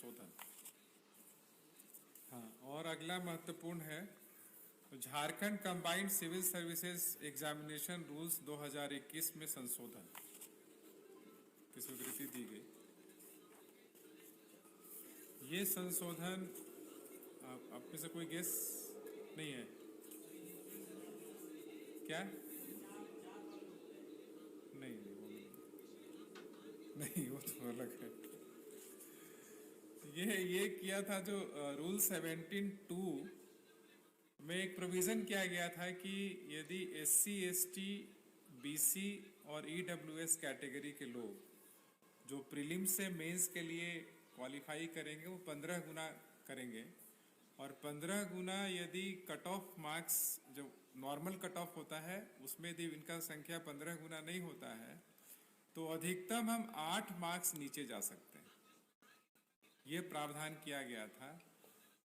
संशोधन। हाँ, और अगला महत्वपूर्ण है तो Jharkhand combined civil services examination rules 2021 में संशोधन की स्वीकृति दी गई। ये संशोधन आप में से कोई गेस नहीं है क्या? नहीं, नहीं वो तो अलग है। ये किया था जो रूल 17(2) में एक प्रोविज़न किया गया था कि यदि SC, ST, BC और EWS कैटेगरी के लोग जो प्रीलिम्स से मेंस के लिए क्वालिफाई करेंगे वो 15 गुना करेंगे, और 15 गुना यदि कट ऑफ मार्क्स जो नॉर्मल कट ऑफ होता है उसमें यदि इनका संख्या 15 गुना नहीं होता है तो अधिकतम हम 8 मार्क्स नीचे जा सकते हैं। ये प्रावधान किया गया था।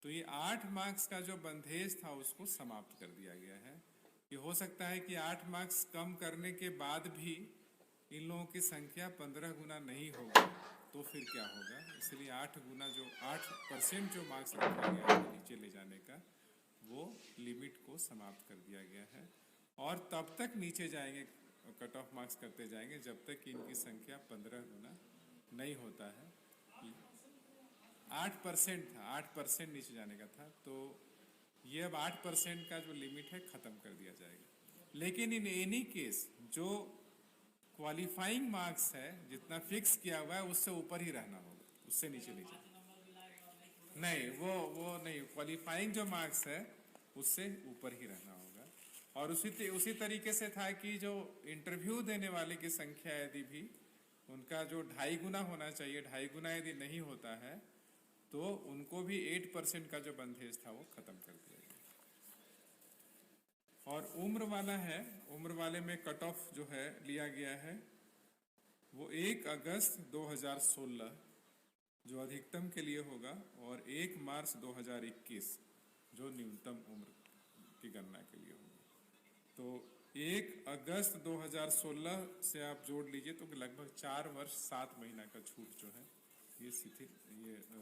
तो ये 8 मार्क्स का जो बंधेज था उसको समाप्त कर दिया गया है। ये हो सकता है कि 8 मार्क्स कम करने के बाद भी इन लोगों की संख्या 15 गुना नहीं होगी तो फिर क्या होगा, इसलिए 8% जो मार्क्स रखा गया है नीचे ले जाने का वो लिमिट को समाप्त कर दिया गया है। और तब तक नीचे जाएंगे, कट ऑफ मार्क्स करते जाएंगे जब तक कि इनकी संख्या 15 गुना नहीं होता है। 8% था, 8% नीचे जाने का था, तो ये अब 8% का जो लिमिट है ख़त्म कर दिया जाएगा। लेकिन इन एनी केस जो क्वालिफाइंग मार्क्स है जितना फिक्स किया हुआ है उससे ऊपर ही रहना होगा, उससे नीचे नहीं जाना। नहीं, वो नहीं, क्वालिफाइंग जो मार्क्स है उससे ऊपर ही रहना होगा। और उसी तरीके से था कि जो इंटरव्यू देने वाले की संख्या यदि भी उनका जो 2.5 गुना होना चाहिए, 2.5 गुना यदि नहीं होता है तो उनको भी 8% का जो बंधेज था वो खत्म कर दिया गया। और उम्र वाला है, उम्र वाले में कट ऑफ जो है लिया गया है वो 1 अगस्त 2016 जो अधिकतम के लिए होगा, और 1 मार्च 2021 जो न्यूनतम उम्र की गणना के लिए होगा। तो 1 अगस्त 2016 से आप जोड़ लीजिए तो लगभग 4 वर्ष 7 महीना का छूट जो है ये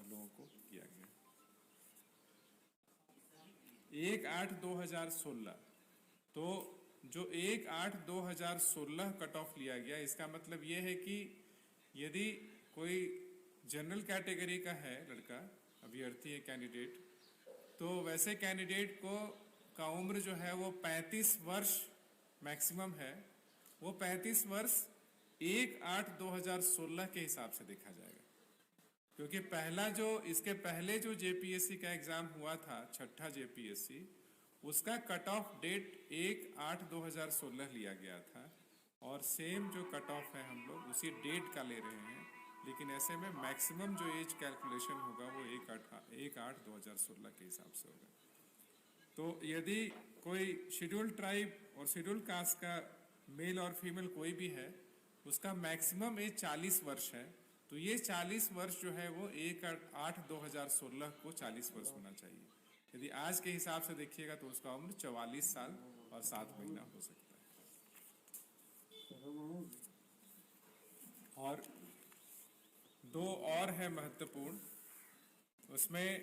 लोगों को किया गया। 1/8/2016, तो जो 1/8/2016 कट ऑफ लिया गया, इसका मतलब ये है कि यदि कोई जनरल कैटेगरी का है लड़का, अभ्यर्थी है, कैंडिडेट, तो वैसे कैंडिडेट का उम्र जो है वो 35 वर्ष मैक्सिमम है, वो 35 वर्ष 1/8/2016 के हिसाब से देखा जाएगा। क्योंकि इसके पहले जो JPSC का एग्जाम हुआ था, 6ठा JPSC, उसका कट ऑफ डेट 1/8/2016 लिया गया था, और सेम जो कट ऑफ है हम लोग उसी डेट का ले रहे हैं। लेकिन ऐसे में मैक्सिमम जो एज कैलकुलेशन होगा वो 1/8/2016 के हिसाब से होगा। तो यदि कोई शेड्यूल्ड ट्राइब और शेड्यूल्ड कास्ट का मेल और फीमेल कोई भी है, उसका मैक्सिमम एज 40 वर्ष है, तो ये 40 वर्ष जो है वो 1/8/2016 को 40 वर्ष होना चाहिए। यदि आज के हिसाब से देखिएगा तो उसका उम्र 44 साल और 7 महीना हो सकता है। और 2 और है महत्वपूर्ण, उसमें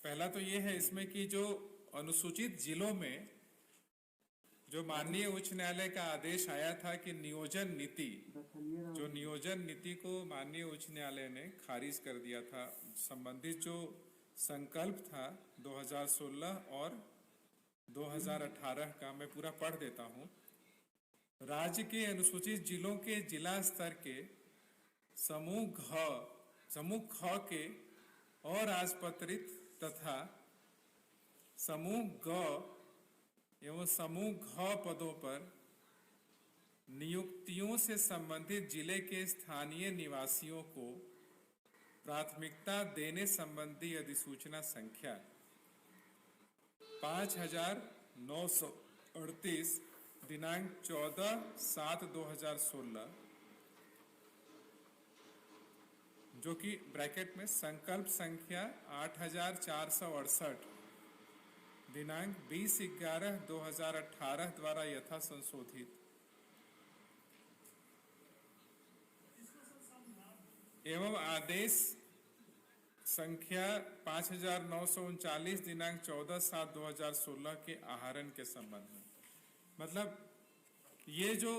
पहला तो ये है इसमें कि जो अनुसूचित जिलों में जो माननीय उच्च न्यायालय का आदेश आया था कि नियोजन नीति को माननीय उच्च न्यायालय ने खारिज कर दिया था। संबंधित जो संकल्प था 2016 और 2018 का, मैं पूरा पढ़ देता हूँ। राज्य के अनुसूचित जिलों के जिला स्तर के समूह ख के अराजपत्रित तथा समूह ग एवं समूह घ पदों पर नियुक्तियों से संबंधित जिले के स्थानीय निवासियों को प्राथमिकता देने संबंधी अधिसूचना संख्या 5938 दिनांक 14/7/2016, जो कि ब्रैकेट में संकल्प संख्या 8468 दिनांक 20/11/2018 द्वारा यथा संशोधित एवं आदेश संख्या 5939 दिनांक 14/7/2016 के आहरण के संबंध में। मतलब ये जो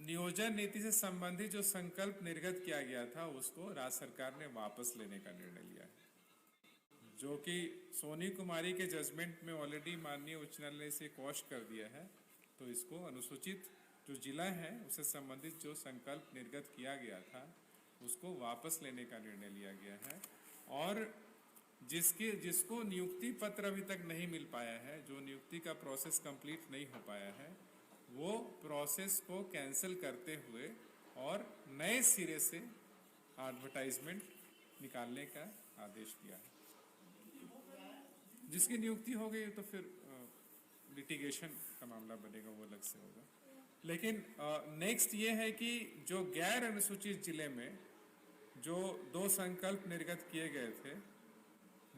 नियोजन नीति से संबंधित जो संकल्प निर्गत किया गया था उसको राज्य सरकार ने वापस लेने का निर्णय लिया है, जो कि सोनी कुमारी के जजमेंट में ऑलरेडी माननीय उच्च न्यायालय से क्वॉश कर दिया है। तो इसको अनुसूचित जो जिला है उससे संबंधित जो संकल्प निर्गत किया गया था उसको वापस लेने का निर्णय लिया गया है। और जिसको नियुक्ति पत्र अभी तक नहीं मिल पाया है, जो नियुक्ति का प्रोसेस कंप्लीट नहीं हो पाया है, वो प्रोसेस को कैंसिल करते हुए और नए सिरे से एडवर्टाइजमेंट निकालने का आदेश दिया है। जिसकी नियुक्ति हो गई तो फिर लिटिगेशन का मामला बनेगा, वो अलग से होगा। लेकिन नेक्स्ट ये है कि जो गैर अनुसूचित जिले में जो 2 संकल्प निर्गत किए गए थे,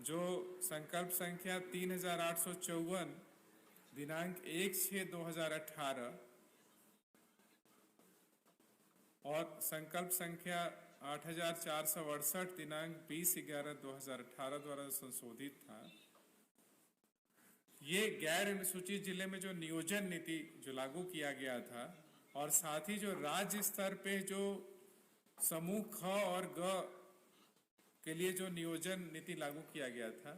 जो संकल्प संख्या 3854 दिनांक 1/6/2018 और संकल्प संख्या 8468 दिनांक 20/11/2018 द्वारा संशोधित था। ये गैर अनुसूचित जिले में जो नियोजन नीति जो लागू किया गया था और साथ ही जो राज्य स्तर पे जो समूह ख और ग के लिए जो नियोजन नीति लागू किया गया था,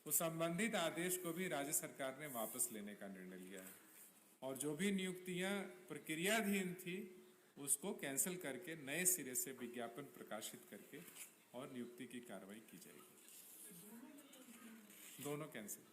वो संबंधित आदेश को भी राज्य सरकार ने वापस लेने का निर्णय लिया है। और जो भी नियुक्तियां प्रक्रियाधीन थी उसको कैंसिल करके नए सिरे से विज्ञापन प्रकाशित करके और नियुक्ति की कार्रवाई की जाएगी। दोनों कैंसिल।